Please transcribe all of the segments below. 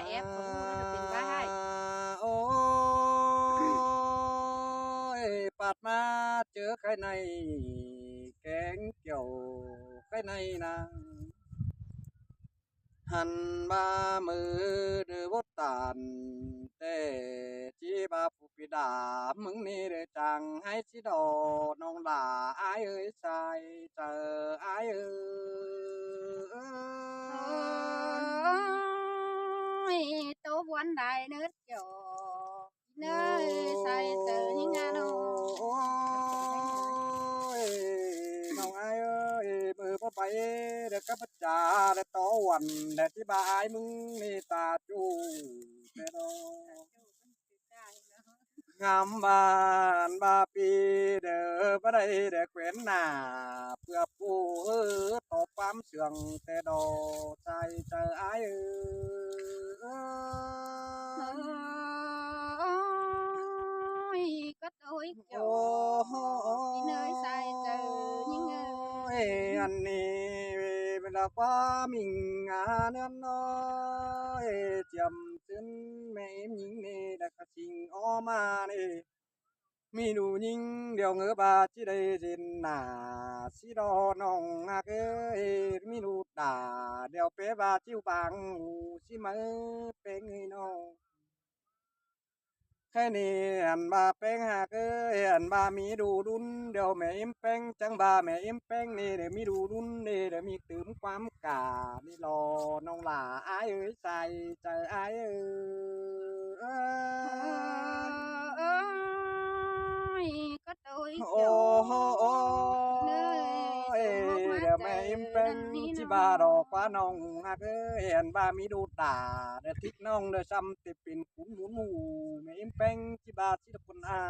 แอบเขาดูแล้วจะเป็นบ้าให้โอ้ยปัดมาเจอใครในแกงเกี่ยวใครในนะหันมามือเดือบตานแต่จีบาผู้ปิดามึงนี่เด้อจังให้สิดอน้องหลาอายเอ้ยใส่เจออายเอ้โอ้ย ยโตวันได้เนื้อจอเนื้อโอ้ใส่เจอยิ่งงานอก็เป็นให้เลยยน้องไอ้เอ้ยมือพ่อไปเด็กกับจ่าเด็กต่อวันเด็กที่บ้านมึงนี่ตาจูแต่ดอแต่เจ้าเป็นสิได้เนาะงามบ้านบาปีเด้อบ่ได้เด็กเว้นหน้าเพื่อผู้ตอบความเสื่องแต่ดอใจเจอไอ้เอ้โอ้ยก็โตยจอโอ้ที่เนื้อใส่เจอยิ่งเอยอันนี้เป็นละความมิงอาเนื้อน้อยจำจึนไม่ยิงนี่ดักชิงออมานี่มีหนูยิงเดี๋ยวเงือบาจีได้จินหนาสิดอน้องอาเกยมีหนูด่าเดี๋ยวเป๊บาจิ้วบังสิมือเป็นไงน้อง แค่นี้อันบาเป้งหากอันบามีดูดุนเดี๋ยวแม่อิมเป้งจังบาแม่อิมเป้งนี่เดี๋ยวมีดูดุนนี่เดี๋ยวมีตื่มความกานี่รอน้องหลาอายเอ้ยใส่ใจอายเอ้โอ้ยก็โตยโอ้จอโหโอ้ที่เนื้อยส่งออกมาเดี๋ยวใจแม่อิมเป้งดังนี้ที่เนาบาดอกะ ว่าน้องฮักอันบามีดูตาเดี๋ยวทิกน้องเดี๋ยวซ้ำติดเป็นขุนหมุนหมู่แม่อิมเป้งที่บาที่ตะคนอา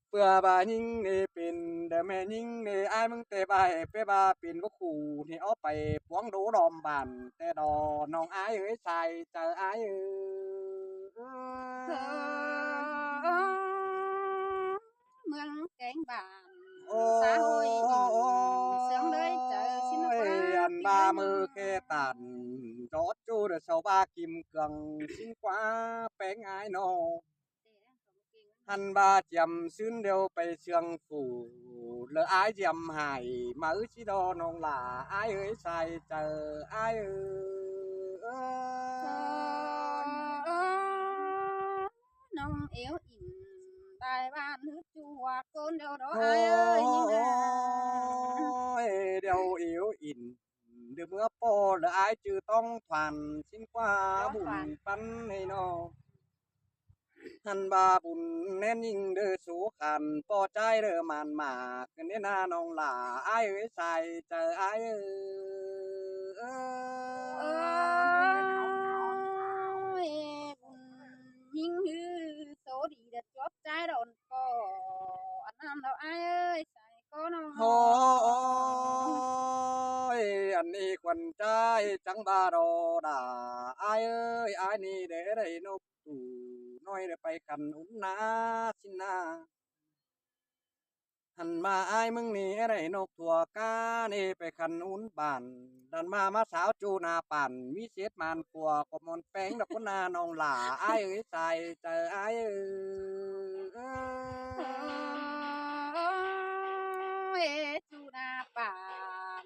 เพื่อบายิงนี่เป็นเดแม่ยิงนี่อายมึงเตะบายเปบาเป็นบ่ขู่ที่เอาไปปวงดูดอมบานแต่ดอน้องอายเอ้ยใส่เจออายเเมืองแกงบานโอ้xã hội nhìn sướng đấy chờ xin nó ย qua อัน pi บา đấy มื nó อแค่ตันจอดจูเดเสาบากิมเกืองสิงกว่าแป้งอายนอ hắn ba chầm xuyên đềuไปเชียงphủ lỡ ai chầm hải mở chỉ đo non là ai ơi sai chờ ai nông yếu ỉn tài ban hứa chùa côn đâu đó ai ơi nhưng mà ôi đều yếu ỉn được mưa po lỡ ai chưaต้องthoàn xin qua đó toàn bùn bắn này nó หันบาบุญแน่นยิ่งเด้อสูขันพอใจเด้อมันมากเน้นนาน้องหล่าไอ้เอ้ยใส่เจอไอ้ơi nhưng như số đi đặt chót trái đồn có anh ăn đâu ai ơi xài có nó โอ้ยอันนี้ควันใจจังบาดอดาไอ้เอ้ยไอ้นี่เด้ได้นกตู่น้อยได้ไปกันอุ่นนาสินา หันมาอายมึงนี่อะไรนกถั่วกานี่ไปขันอุ้นบานดันมาสาวจูนาปั่นมีเศษมันปัวกบมอนแป้งดอกคนนาน้องหล่าอายเอ้ยใส่เจออายê chu na bà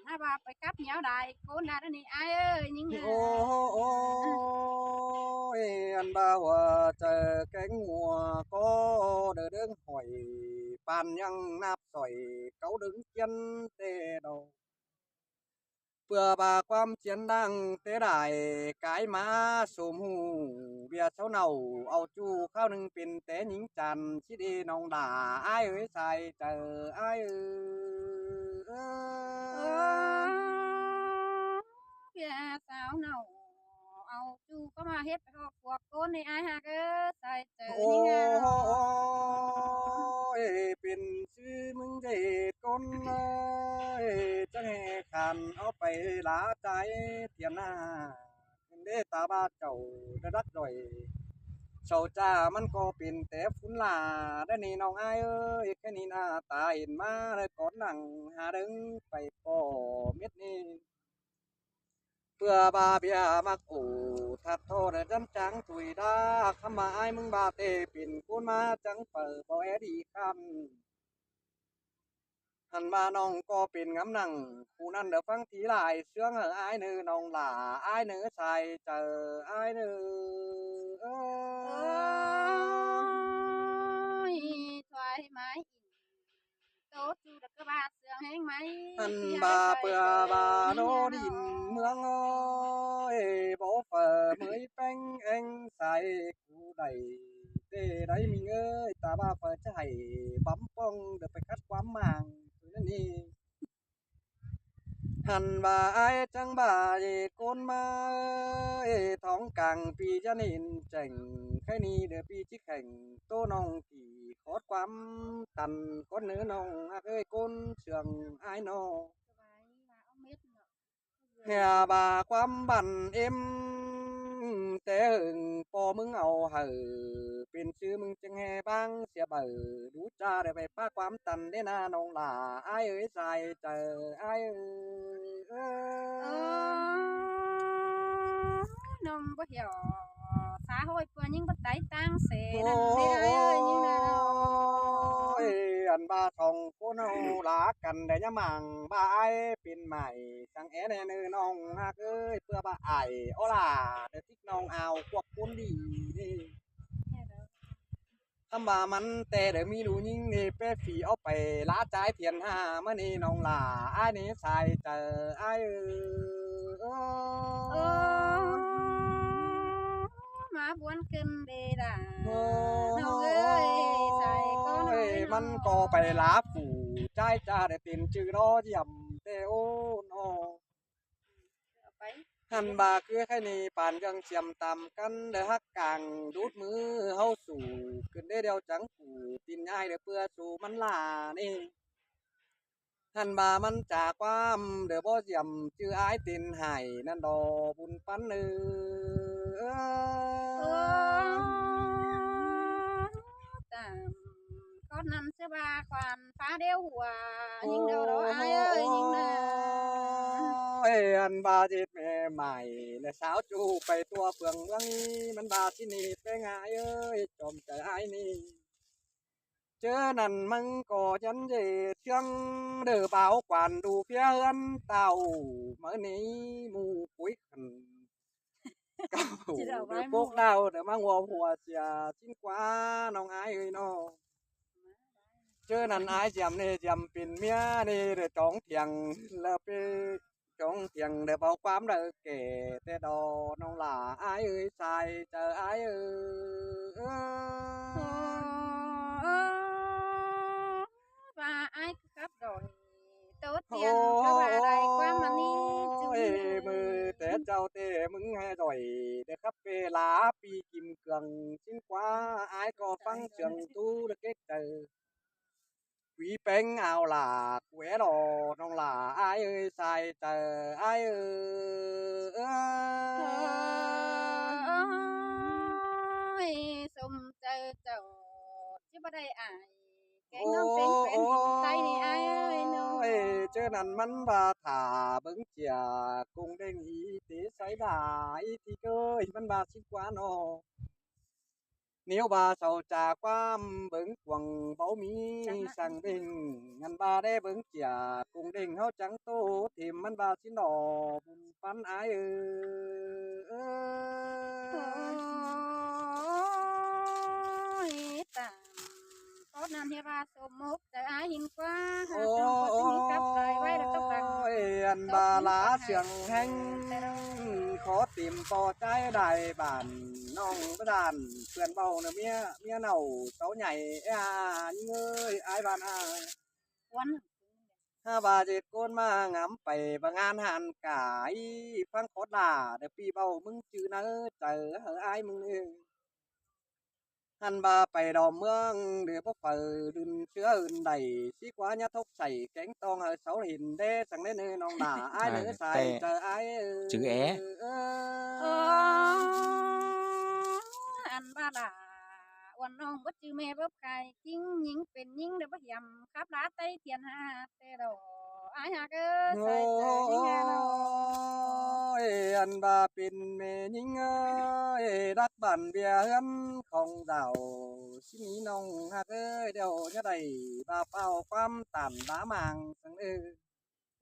na bà phải cắp nhau đài cô na đó nè ai ơi nhưng โอ้โอ้ยอันบ่าวว่าเจอแกงงัวก็เดินหอยปานยังนับสอยเขาดึงเจียนเตดอก เพื่อบาความเจียนดังเตะได้กายมาสมหูเบียเช้าเนาเอาจูข้าวหนึ่งเป็นแต่หญิงจันชิดีน้องด่าอ้ายเอ้ยใส่เจออ้ายkìa sao nào ao chu có mà hết họ cuộc cô này ai ha cơ sai chờ โอ้ nhưng à nó ยเป็นชื่อมึงเด็ดคนเลยจะให้ขันเอาไปลาใจเทียนหน้าเด้ตาบ้าเจ้าได้รักดอย เศร้าจ้ามันก็เป็นแต่ฝุ่นลาได้นี่น้องอายเอ้ยแค่นี้หน้าตาเห็นมาเลยก่อนนั่งหาดึงไปป่อเม็ดนี้เพื่อบาเบียมักโอ้ ขาดโทษจันจังถุยดาขมาไอ้มึงบาเตปิ่นกูมาจังเปิดบ่แอดีคันหันมาน้องก็เป็นงำนังผู้นั้นเดี๋ยวฟังทีหลายเสื่องไอ้เนื้อน้องหล่าไอ้เนื้อใส่เจอไอ้เนื้อ โอ้ยถวายไม้อินโตจูดักกะบาเสืองแห้งไหม อัน ที่ บา หายไป เปื่อบาโนดินเมืองเอ้ยบ่เปิดเมยแป้งเอ็งใส่กูได้เด้ได้มีเอ้ยตาบ้าเปิดจะให้ปั๊มป้องเดี๋ยวไปคัดความมางนั่นนี่หันบ่าไอ้จังบ่าเยโกนมาเอ้ยท้องกลางปีจะนินเจ๋งแค่นี้เดี๋ยวปีจิแข่งโตน้องกี่ขอดความตันก้นเนื้อน้องฮักเอ้ยก้นเชื่องไอ้น้อง สบายว่าเอาเม็ดเนาะ เฮียบาความบันเอ็มแต่หึงพอมึงเอาเหอเป็นชื่อมึงจึงแห่บ้างเสียเบอดูจ้าได้ไปป้าความตันได้นาน้องหล่าไอ้ายเอ้ยใจเจอไอ้ายเอ้โอ้ย นมบ่เหี่ยวสาห้อยเปื่อนยิ่งบ่ไตตั้งเส โอ้ นั่นเด้อเอ้ยยิ่งน่ะ ยอันบาทองโกนเอาลากันได้ยะมังบาไอ้เป็นใหม่สังแอแน่เนื้อน้องฮักเอ้ยเพื่อบาไอ้โอล่าเดี๋ยวทิกน้องเอาพวกคนดีนี่ คำว่ามันแต่เดี๋ยวมีดูยิ่งนี่เป้ฝีเอาไปล้าใจายเทียนห้ามื่อนี้น้องหล่าไอ้ายนี่ใส่เจอไอ้ายเอ โอ้ อ มาบวนขึ้นเดด่า โอ้ น้องเอ้ยใส่ก็น้อย ยมันก็ไปลาฝูใจจ้าได้ตินจื้อรอเยี่ยมเตโอนอ เอาไป หันบาคือแค่นี้ปานยังเสียมตามกันเด้อฮักกลางดูดมือเฮาสู่ขึ้นได้เดียวจังกูตินง่ายเด้อเพื่อสู่มันลานี่หันบามันจากความเด้อบ่เสียมจื้ออายตินให้นั่นดอบุญปันเนื้อ โอ้ตามก็นำเสบาควานฟ้าเดียวหัวยิ่งเดียวเราอายเอ้ยยิ่งน่ะ โอ้ยอันบาจิตแม่ใหม่และสาวจูไปตัวเปลืองเมืองนี้มันบาที่นี่ไปง่ายเอ้ยจอมใจไอ้ายนี่เจอนั่นมึงก็ยันเย่เชียงเด้อเปล่ากวนดูเพียเฮือนเต่าเมื่อนี้หมูปุ๋ยขันเก่า สิเดาไว้ เด้อ ห พ มู่ วกเราเด้อมาหัวหัวเสียจิ้นกว่าน้องอายเอ้ยน้อ เจอนั่นอายจำนี่จำเป็นเมียนี่เด้อจ้องเถียงแล้วไปจ้องเถียงเด้อเบาความเด้อแก่แต่ดอน้องหล่าอายเอ้ยใส่เจออายเอ้โอ้ว่าอายคือกับดอยโตเตียนก็ว่าได้ความมันนี้จุ้ ย ย มือแต่เจ้าเต้มึงให้จ่อยเด้อครับเวลาปีกิมเกลืองชิ้นกว่าอายก็ฟังเสียงตู้เด้อเก๊กเจอ quý bánh áo là quế đồ nông là ai ơi sai chờ ai ơi โอ้ยสมเจอเจ้าที่บ่ได้อายแกงน้องเป็นแฟนใจนี่อายเอ้ยน้อง chơi nằn mắn và thả bứng chìa cùng đêm ý tế xảy ra ý thì cơ mắn bà xin quá nó nếu bà sầu trà qua bứng quần bảo mỹ sang đinh ngăn bà đê bứng chìa cùng đinh hao trắng tô thì mắn bà xin đỏ bùn phán ái ơi โอ้ยตามก็นำเฮราสมมุกแต่อายหินกว่าหา โอ้ เจ้าก็จะมีกับใครไว้แล้วก็ปัก ยอันบาลาเสียงแห้งขอติ่มปอใจได้บ้านน้องประดานเพื่อนเบาเนอะเมียเน่าเสาใหญ่อายิงเอ้ยอายบ้านอาย วัน ห้าบาเจ็ดโกนมางามไปบางงานหันกายฟังโคตรลาเดี๋ยวปีเบามึงจื้อเนอะเจอเหออายมึงเองหันบาไปดอมเมืองเดือพวกเปิดดึนเชื้ออื่นใดสีกว่าญาทกใส่แกงตองเหอเสาหินเด้สังเด้เนื้อน้องด่าอายเนื้อใส่เจออาย chữ é โอ้อันบ้าล่ะวันน้องบ่จื้อแม่บ่ไก่จริงหญิงเป็นหญิงเด้อบ่ยำครับลาไตเทียนหาแต่ดอกอายหักเอ้ย โอ้ ใส่ใจยังไงเนาะ ย ยอันบาเป็นแม่ยิงเอ้ยรักบ้านเบียเฮือนของเจ้าสิมีน้องฮักเอ้ยเดี๋ยวจะได้บาเฝ้าความตามดามางสังเ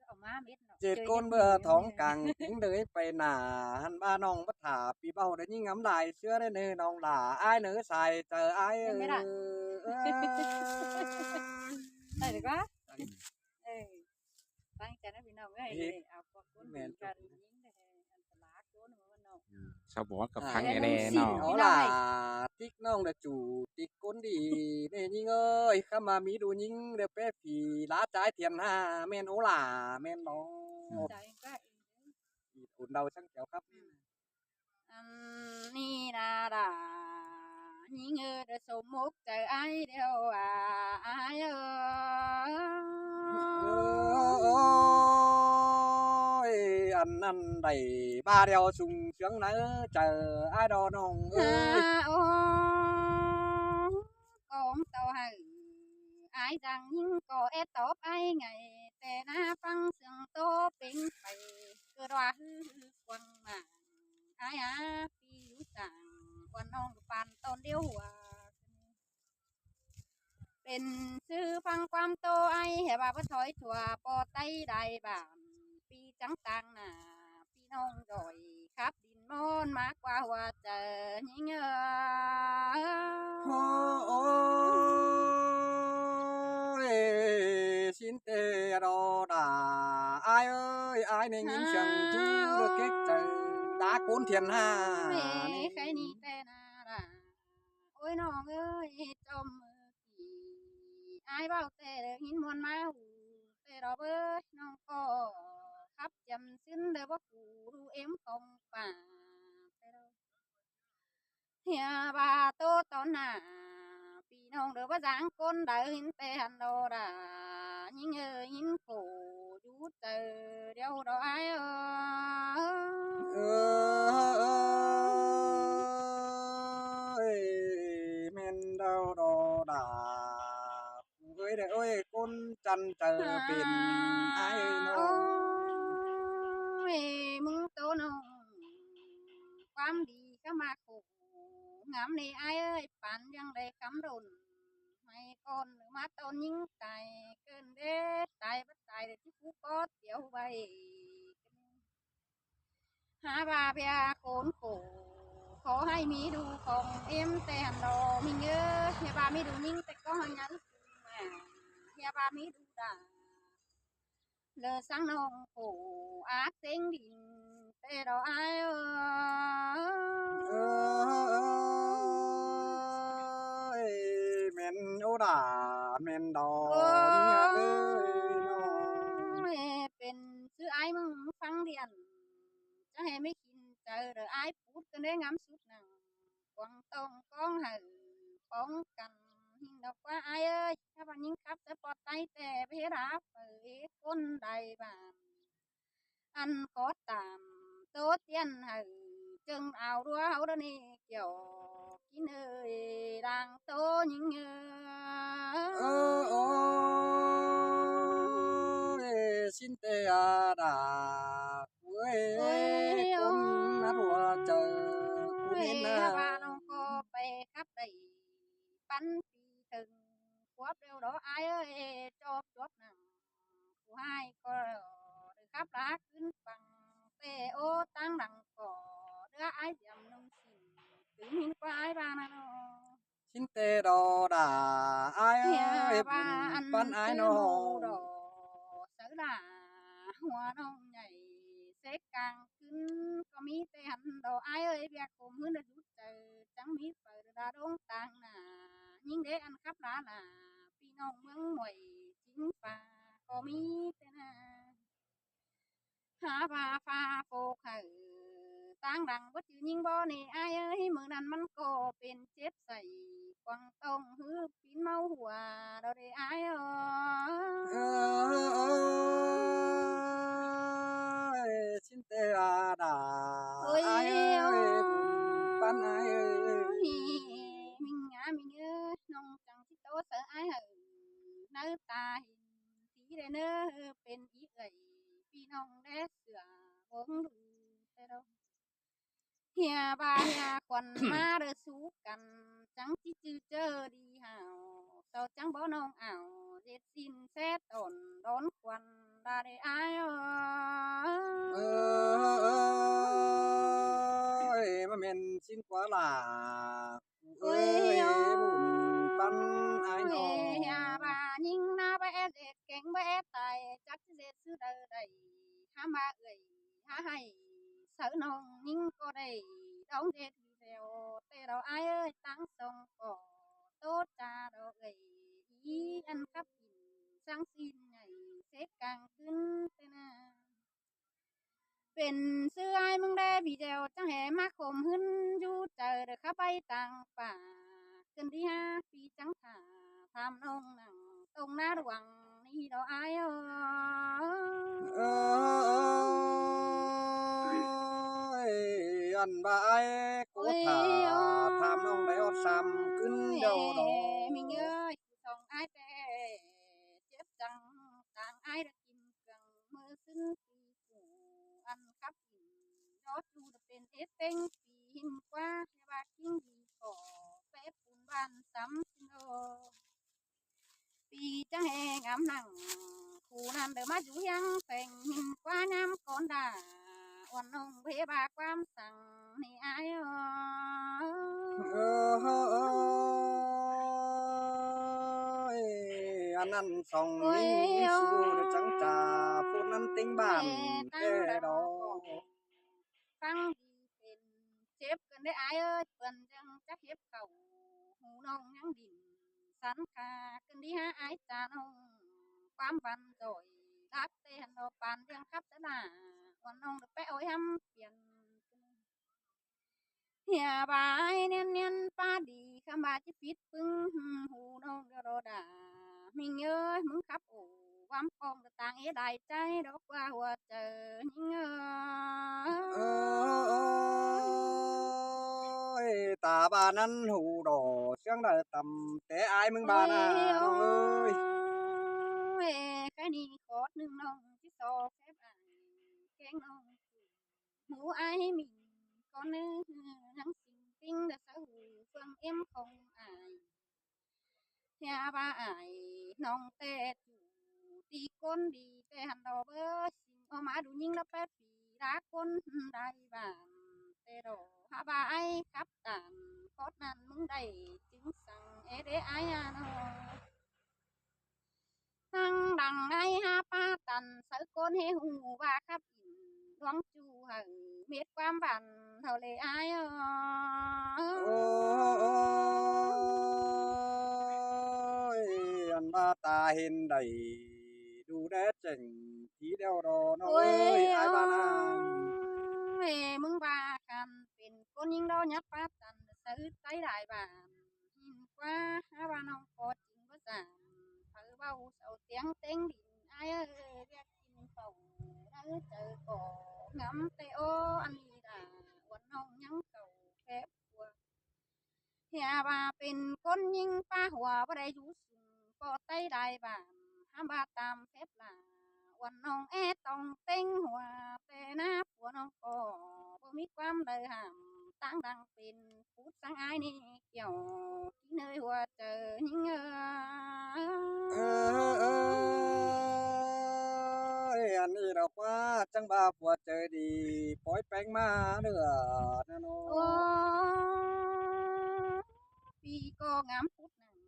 อามาเม็ดเนาะ เจ็ดก้นเบื่อท้องกลางทิ้งเลยไปหนาหันบ้าน้องบัดถาปีเบ้าได้ยิ่งงำลายเชื่อได้เนื้อน้องหล่าอ้ายเนื้อใส่เจออ้ายได้ดีกว่าตั้งใจนะพี่น้องเอ้ยเอาพวกคนกันยิงได้อันตรายโดนมันเนาะ สาวบอกกับพังแน่เนาะ เอาล่ะติ๊กน้องเด้อจู่ติ๊กก้นดีนี่ยิ่งเอ้ยข้ามามีดูยิ่งเด้อเป้ผีล้าใจเทียนห้าแม่นโอล่าแม่นน้อง ใจก็อุ่นเดาช่างเขียวครับ นี่นาดายิงเด้อสมมุกใจไอ้เดียวอ้ายอันนั้นได้ba đeo sung sướng nỡ chờ ai đó nong ơi con tàu hừ ai rằng nhưng có e tốt ai ngày tè na phăng sừng tô bình bày cơ đoa hư quăng mà ai phi sàng quan nong bàn tôn điêu hòa เป็นซื้อฟังความโตไอเห็บว่าถอยถั่วปอไตได้บ้านปีจังตังน่ะพี่น้องดอยครับดินมอนมากกว่าหัวเจอยิงxin tê đo đà ai ơi ai nên nhìn chẳng chú được kết trời đá cuốn thiền ha ใครนี่แต่นาด่าโอ้ยน้องเอ้ยจมไอ้เบาแต่หินมวนมาหูแต่ดอกเอ้ยน้องก็ขับจำสิ้นเด้อว่ากูดูเอ็มของป่าเฮียบาโตตอนหน้าพี่น้องเด้อว่าจางคนได้หินแต่หันโดดายิงยิงโผยูเจอเดียวดอกไอ้men đâu đò đà với để ơi con chăn chờ biển ai nó มึงโตน้องความดีก็มาขู่งามนี่ไอ้เอ้ยปันยังได้คำรุนไม่ก่อนหรือมาต้นยิงตายเกินเด้ตายบัดตายเดี๋ยวที่ผู้ก็เดี๋ยวไปหาบาเบียโคนขู่ขอให้มีดูของเอ็มแต่หันดอมิงเอ้ยเฮียบามีดูยิงแต่ก็หันยันเฮียบามีดูด่าlơ sang nông khổ ác tính đình tê đó ai ơi men ô đà men đò เป็นซื้อไอ้มึงฟังเดียนจะให้ไม่กินเจอเด้อไอ้พูดกันได้งามสุดหนังกวางตองก้องหือป้องกันหิงดอกว่าไอ้เอ้ยถ้าวันยิงครับจะปลอดใจแต่ไปรับเปิดคนใดบ้างอันcó tạm tố tiền hừ chừng ảo đua hậu đó nè kiểu kín ơi đang tố những xin tê đà quê con nát hoa chờ quê ba nó có bè khắp đầy bánh phi từng quắp đeo đó ai ơi cho chốt nằng của hai có khắp láขึ้นฝั่งเตโอตั้งดังก่อเรือไอ้ยำนุ่งสิถึงหินควายบ้านน่ะ xin tê đò đà ai ơi ban ai nó đò sở là hoa nông nhảy xếp càngขึ้นก็มีแต่หันดอกไอ้เอ้ยเบียกผมมือน่ะยุดเจอจังมีเปิดดาดงต่างน่ะยิ่งเด็กอันขับล้าน่ะพี่น้องเมืองหน่วยจิงป่าก็มีแต่น่ะหาปลาฟ้าโฟกหือต่างดังวัดอยู่ยิ่งบ่นี่ไอ้เอ้ยมือนั้นมันก็เป็นเจ็บใส่กวางตองฮือปีนเมาหัวเราได้ไอ้xin tê đà ai ơi ban ai ơi mình ngã mình ơi nông chẳng thích tố sợ ai hử nơi ta hình tí để nơ bên ý gầyพี่น้องได้เสือวงดู đâu Hìa ba hìa quần ma đỡ xú cằn trắng chi chư chơ đi hào sao trắng bó nông ảo dệt xin xét đồn đón quần ra để ai ơi mà mình xin quá là ơi bùn pan ai nó hìa bà nhìn na bé dệt cánh bé tài chắc dệt sư đời đầy há ma ơi há hay sợ nông nhưng có đầy đóng dệt theo tê đâu ai ơi tăng sông cỏ tốt cha đâu gầy ý ăn cắp nhìn sang xin ngày sẽ càngขึ้น tên à เป็นซื้อไอ้มึงได้พี่เดียวจังแห่มาข่มหึนอยู่เจอเด้อข้าไปต่างป่าขึ้นที่ห้าปีจังถาทำนองหนังตรงหน้าหลวงนี่ดอกไอ้อันบ่ายกูถาทำน้องได้อดซ้ำขึ้นเดียวดอก mình ơi sòng ai tè chết chẳng tàng ai đã chìm gần mơ xứng kỳ phủ ăn cắp đó chu đượcเป็นเอสเต็งปีหินกว่าแค่ว่ากิ้งดีก่อแป๊บปูนบ้านซ้ำสิโนปีจังแหงงามหนังคู่นั้นเดิมมาอยู่ยังแต่งหินกว่าน้ำก่อนด่าอ่อนนงเพบาความสั่งนี่อายอันนั้นส่องนี่สู้ได้จังจ่าพูดนั้นติ้งบ้านแต่ดอก ฟังดีเป็นเจ็บกันได้อายเอ้ยเปิ้นจังจักเฮ็บเก่าหูน้องยังดินสันคากันดีหาอายจาน้องความวันโดยรักเต้นดอกปานเรื่องครับตะนาวันน้องไปโอ้ยหำเปลี่ยนเหียบายเนียนเนียนป้าดีคำบาจิปิดปึ้งหูน้องก็รอด่ามิงเอ้ยมึงขับโอ้ความปองต่างเอได้ใจดอกว่าหัวเจอยิงตาบ้านนั้นหูดอเสียงได้ต่ำแต่อายมึงบ้านน้องเอ้ย แค่นี้ขอหนึ่งน้องที่สองแคบอ่างแกงน้องหูอายมิงก็เนื้อทั้งสิ่งติ้งแต่สาวเฟืองเอ็มคงอายเฮียบ้าอายน้องเตะจูตีก้นดีแต่หันดอกเบอร์สิงออกมาดูยิ่งแล้วแป๊บปีรักคนได้บ้างแต่ดอกหาบ้าไอ้ครับตามคอดนั้นมึงได้จึงสั่งเอเดไอ้อะน้อง thăng đằng ai ha pa tần sở côn hê hù và khắp đoán chu hờ miết quam bản thầu lệ ai ôi anh ba ta hình đầy đủ đế trình chỉ đeo đồ nó ơi ai ba naมึงว่ากันเป็นคนยิงดอยับป้าตันซื้อใจได้บ้านหินกว่าหาว่าน้องกอดจริงก็สั่งเธอเบาเสาเตียงเต็งดินไอ้เรียกกินเป่าได้เจอก่องำเตโออันนี้ด่าวันน้องยังเก่าแคบกว่าเฮียว่าเป็นคนยิงป้าหัวบ่ได้อยู่สูงก็ไต้ได้บ้านห้ามบาตามแคบหลา วันน้องต้องเต็งหัวแต่หน้าผัวน้องก็บ่มีความเดือหามตั้งดังเป็นพูดสังอายนี่เกี่ยวที่เนยหัวเจอยิงอันนี้เราว่าจังบาผัวเจอดีปล่อยแป้งมาเด้อนะน้อ โอ้ปีก็งามพุดหนึ่ง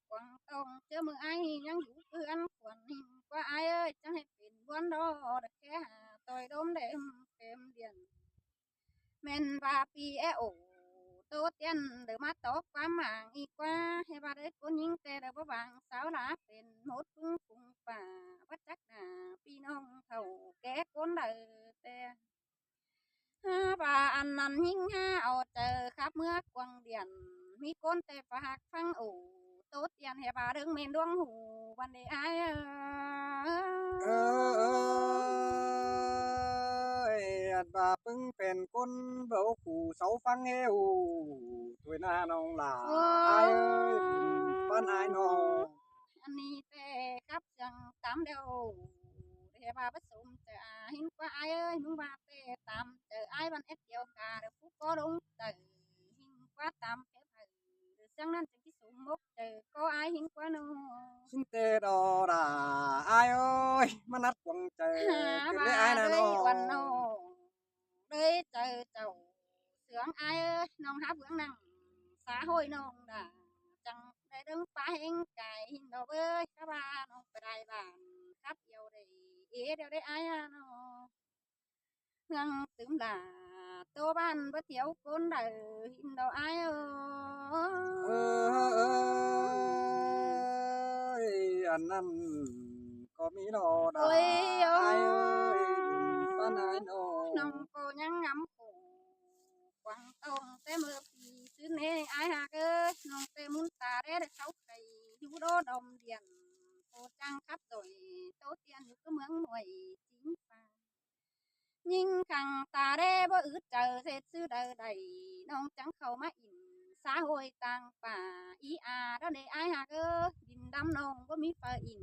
กวางตองเจอมือไอ้ยังอยู่เพื่อนควรหินกว่าไอ้เอ้ยจะให้เป็นบ้วนดอดแค่หาต่อยดมเด็มเต็มเดียน men ba pi e ổ tô tiền để mà tốt quá mạng y quá hay ba đấy con những tê để bà bạn sáu láเป็นmột phương cùng bà bắt chắc là pi nông thầu ké con đời tê ha bà ăn năn hinh ha ở chờ khắp mưa quăng điện mi con tê bà hạc phăng ổ tốt tiền hay bà đừng men đuông hủ ban đề aiอันบาปึงเป็นคนเบาขู่เสาฟังเฮวถวยหน้าน้องหลาอายป้านอายน้อง อันนี้แต่ครับจังตามเดียว hè bà bất sum chờ hin qua ai ơi mung bà tê tam chờ ai ban ép kiều cả được phú có đúng từ hin qua tam phép hừ được sáng nan chẳng cái sum mốc chờ có ai hin qua nô xin tê đò đà ai ơi mà nát quăng trời hà cái lấy ai bà nè đây nó quần nô đây chờ chầu sướng ai ơi nông há vững năng xã hội nông đã chẳng để đứng phá hình cài hình đầu ơi các bà nông phải đại bản khắp yêu để ý đều để ai nó hương tưởng là tô ban bất thiếu côn đời hình đầu ai ơi anh ăn có mỹ nó đà ôi ai ơi pan ai nó nông cô nhang ngắm cổ quăng tông té mưa phi xứ nê ai hạc ơi nông té muốn ta để sáu cây chú đô đồng điền tô trang khắp rồi tô tiền cứ mướn mùi chính pha nhưng khằng ta đê bơ ướt chờ dệt sư đời đầy nông trắng khẩu má in xã hội tàng bà ý đó để ai hạc ơ nhìn đâm nông có mi phờ in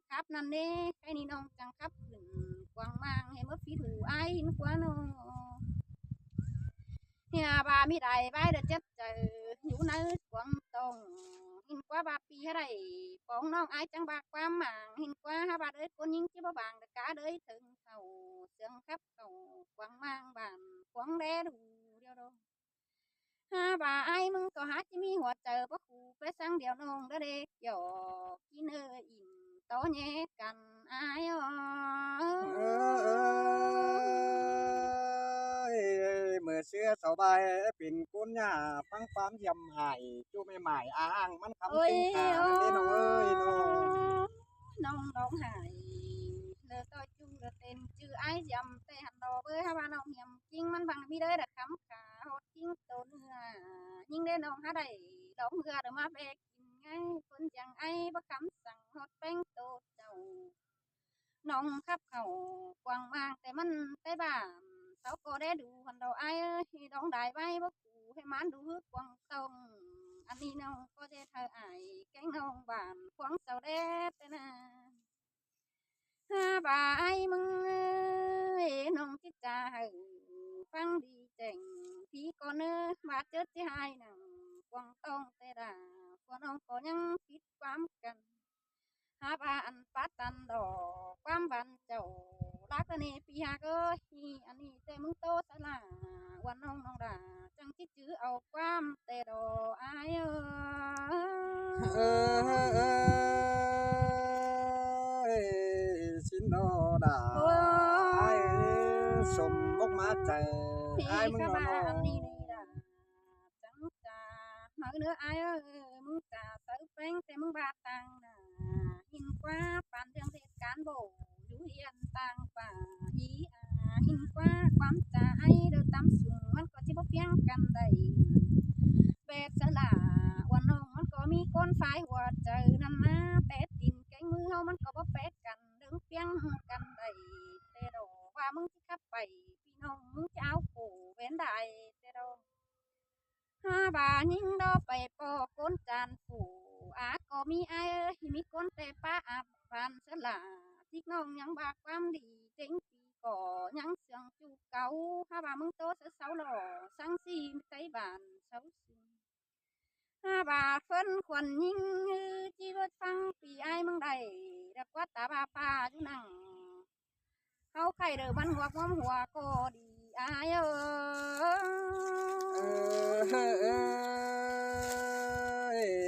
khắp năn nê cái ni nông trắng khắp quăng mang hay mất phí thủ ai hin quá nông nhà bà mi đại vai được chất chờ nhũ nữ quăng tông hin quá bà pi ở đây bóng nông ai chẳng bạc quá màng hin quá ha bà đới con những chứ bà bàng được cả đới từng khẩu xương khắp khẩu quăng mang bàn quăng đé đủ điều đâu ha bà ai mừng có hát chỉ mi hoạt chờ bác khu bé sang điều nông đó đê kiểu chỉ nơi in to nhé cần ai ơi mưa xưa sau bài pin cuốn nhà phăng phám dầm hải chú mẹ mải angมัน ôi คำ tinh khả nên thế nó ơi nó nông nông hải lơ tôi chu lơ tên chữ ai dầm tê hành đồ bơi ha ba nông hiểm chinhมันbằng mi đấy là khắm cả hốt chinh tốn nhưng đến nông há đầy đóng gà được mà bè kinh ngay con chẳng ai bắt khắmสั่งhốt bánh tô chầu nông khắp khẩu quăng mangแต่มันแต่บ้าsáu cô đế đủ hành đồ ai thì đóng đại bay bất cụ hay mán đủ hước quăng tông anh đi nông có thể thơ ải cánh nông bản quăng sầu đế tên ha bà ai mừng ơi nông chích trà hử phăng đi chèn phí con ơ bà chết chứ hai nằng quăng tông tê đà con ông có nhăng phít quám cần ha bà ăn phát tan đỏ quám văn chầu đắc nè pi ha cơ hi anh đi tê mừng tô sẽ là quan ông nông đà chẳng chích chữ ao quám tê đồ ai ơi xin nó đã ai sum mốc má trời ai mừng các nó bà nó ăn đi đi đà trắng trà mở nữa ai ơi mừng trà tới bánh thế mừng ba tàng nà hin qua bàn đường thế cán bộ chú hiền tàng và ý hin qua quán trà ai được tắm sùngมันcó chỉ bốc phiangกันđầy về sẽ làวันนองมันก็มีก้นไฟหัวเจอนั่นนะแต่ตินแกงมือเฮามันก็บ่แปดกันดึงเปียงกันได้แต่ดอกว่ามึงสิขับไปพี่น้องมึงจะเอากูเว้นได้แต่ดอกห้าบายิงดอกไปปอก้นจานผูก็มีไอ้เอ้ยมีก้นแต่ป้าอาบฟันเสละ ที่น้องยังบากความดีเจ๋งปีก่อยังเสียงจูเก่าห้าบามึงโตเสาเสาหล่อสังสีไต้บานเสาสีห้าบาเฟินขวัญยิงจีบฟังปีไอ้มึงได้ดักว่าตาบาปาอยู่นั่งเขาไข่เด้อมันหัวงอมหัวก็ดีไอ้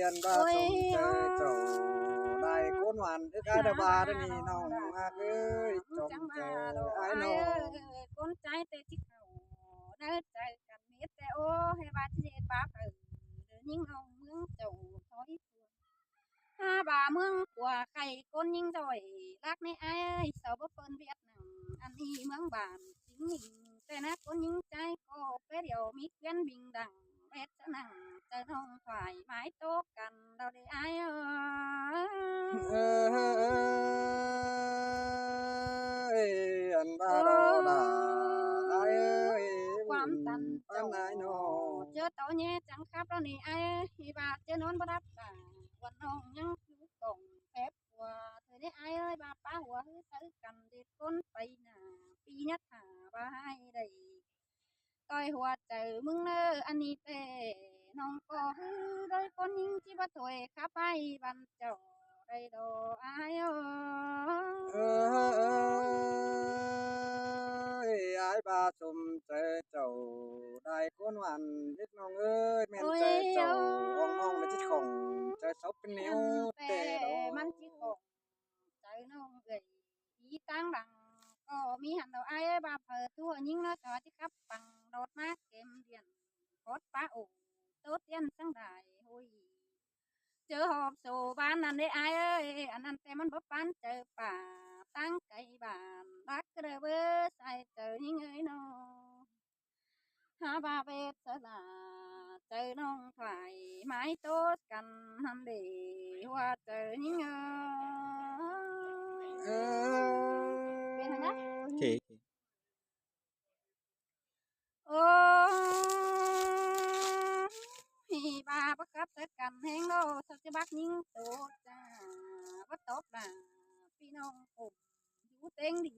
anh ba sum chơi trầu đại côn hoàn thứ cái đà bà đây nè nòng ơi trồng trời ai nó con trai tê chiếc hầu nơi trời cầm miết tê ô hay ba chiếc ba phở nhưng ông mương chầu thói ha bà mương của khay con nhưng rồi lát này ai ơi sợ bốc phân việt nằng anh đi mương bản chính mình tê nát con những trái có phế điều mít gắn bình đẳng bét cho nằng trời không thoải mái tốt cần đâu để ai ơi anh ba đó là ai ơiความตันเจ้า ai nó เจอเต่าแย่จังครับแล้วนี่ไอ้ฮีบาเจอนอนบ่รับบ่าวันน้องยังอยู่กล่องแผบกว่าเธอ để ai ơi bà phá hùa hư tới cầm để con bay nà pi nhất hả bà hai đầy coi hùa trời mừng nơ anh đi tê nông có hư đôi con nhưng chỉ bắt tuổi khá bay bàn chầu đây đồ ai ơi ai ba sum chơi chầu đại con hoàn biết nong ơi men ôi chơi chầu ông nong là chết khổng chơi sóc cái níu tê đóมันchỉ còn trời nông gầy ý tăng bằng có mi hành đầu ai ơi bà phở thua nhưng nó cho chứ khắp bằng đột mát kem điện cốt phá ủ tốt tiên sang đài hồi chớ họp sổ ban anh đấy ai ơi anh ăn tem ăn bắp bán chờ bà tăng cây bàn bác cái đời bơ sai chờ những người nó ha ba về sợ là chờ nông thoải mái tốt cần hầm để hoa chờ những người bên thằng đó Chị ô thì ba bắt cắp tới cầm hang đâu sao cho bác những tổ cha bắt tốt là phi nông cùng chú tên đi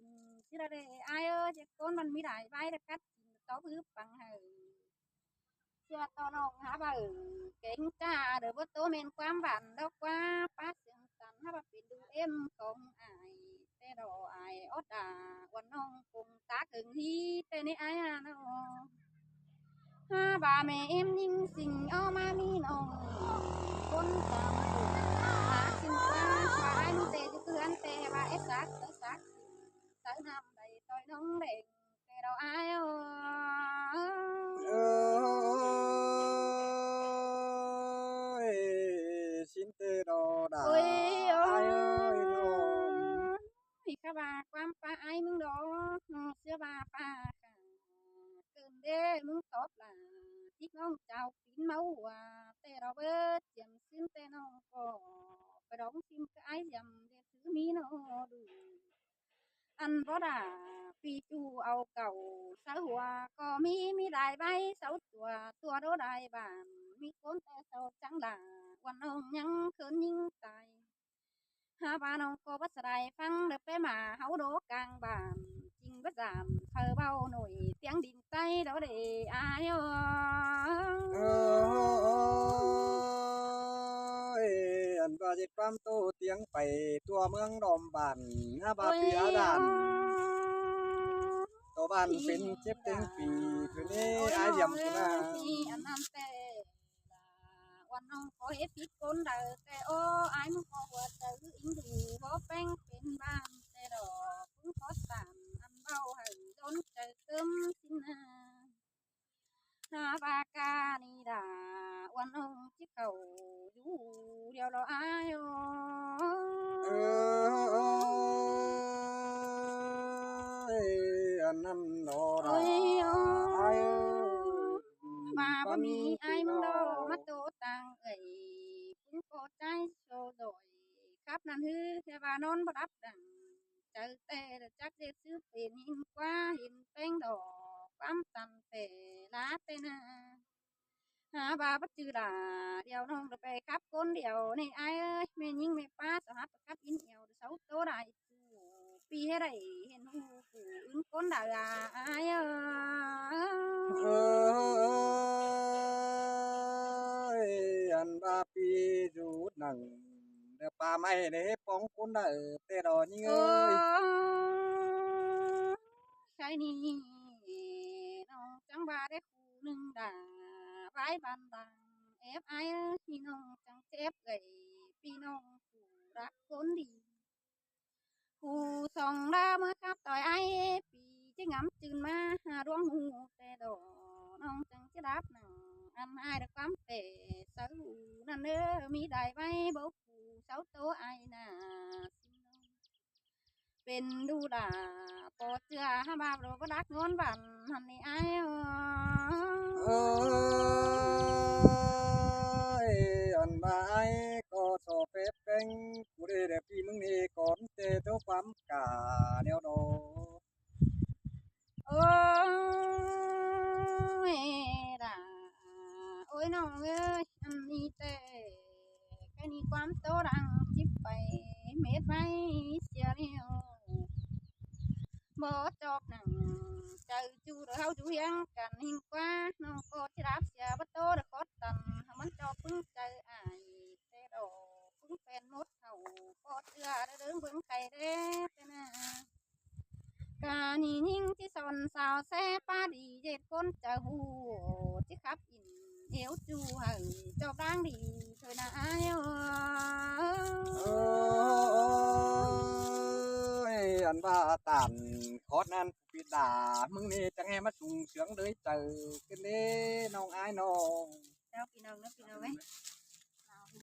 chứ ra đây ai ơi chứ con mình mới đại vai được cắt tóc ướp bằng hờ chưa to nông hả bà kính cha được bớt tố men quám bản đâu qua phát sương tàn hả bà bị đủ em không ai tê đồ ai ót quần nông cùng tá cứng hi tê này ai à nó ha bà mẹ em ninh xinh ô ma mi nông con tạm xin qua và anh tê cho cứ anh tê và ép sát tới năm đầy tôi nông đèn tê đâu ai ơi xin tê đồ đã ôi ai ơi nôm thì các bà quan pa ai mừng đó xưa bà pa cơn đê mừng tốt là chiếc nông chào kín máu tê đâu bớt chiếm xin tê nó có phải đóng phim cái ai dầm để thứ mi nó đủ ăn võ đà phi chu ao cầu xã hòa có mi đại bay sáu tua đô đại bản mi cốn tê sâu trắng là quan ông nhăng cơn nhưng tài ha ba nông có bắt sài phăng được bé mà hấu đố càng bàn chinh bất giảm thờ bao nổi tiếng đình tay đó để ai ơi anh ba dịch quan tô tiếng phải tua mương đom bản ha ba phía đàn tô bàn pin chép tiếng pì thứ này ai dầm thứ nào anh ăn têวันน้องขอเฮ็ดผิดคนเด้อแต่โอ้อายมึงขอว่าเจออิงดูบ่แป้งเป็นบ้านแต่ดอกพึ่งขอตามอันเบาให้โดนเจอเติมสินะหาบากานี่ดาวันน้องจิเขาอยู่เดียวเราอายอันนั้นรอดา ôi mà có mi ai mong đâu mắt tô tàng ấy cũng có trái sổ rồi khắp nan hư theo bà non bắt đắp đằng chờ tê chắc dễ xứ tiền hình qua hình tên đỏ bám tàn tê lá tê na ha bà bắt chữ là điều nông được về khắp con điều này ai ơi mẹ nhưng mẹ ba sao hát khắp in nhiều xấu tố đại pi hết đấy hiện hù cụ ứng con đại là ai ơi anh ba pi rút nằng để ba mày để bóng con đã ở tê đó nhưng ơi cái này nó chẳng ba để khu nương đà vái bàn đằng ép ai khi nó chẳng chép gầy pi nó cụ đã cuốn đi cụ sòng ra mới khắp tỏi ai pi chứ ngắm chừng ma đoán hù tê đồ nó chẳng chứ đáp nào ăn ai được quắm tệ sáu năn nơ mi đại bay bố cụ sáu tố ai nàเป็นดูด่าปอเจือห้าบาปเราก็รักนวลบันหันนี่ไอ้anh ba ai có sổ phép canh cụ đề đẹp thì mừng đi còn tê tố quắm cả đeo đồ ôiด่าโอ้ยน้องเอ้ยอันนี้เต้cáiนี้ความโตดังจิบไป mệt bay chia liêu bó chọc nặng trời chú rồi hao chú hiang cần hình qua nó có chỉ đáp xia bắt tô được có tầm hắn cho phứng trời ai xe đồ phứng phen mốt hậu có chưa đã đứng vững cây đấy cả nhìn nhìn chỉ son sao xe pa đi dệt con chờ hù chỉ khắp in yếu chú hằng cho đang đi thôi đã yêu anh ba tàn khó nan bị đà mừng nè chẳng em mắt sung sướng đấy chờ cái nè nong ai nong đâu kỳ nào ấy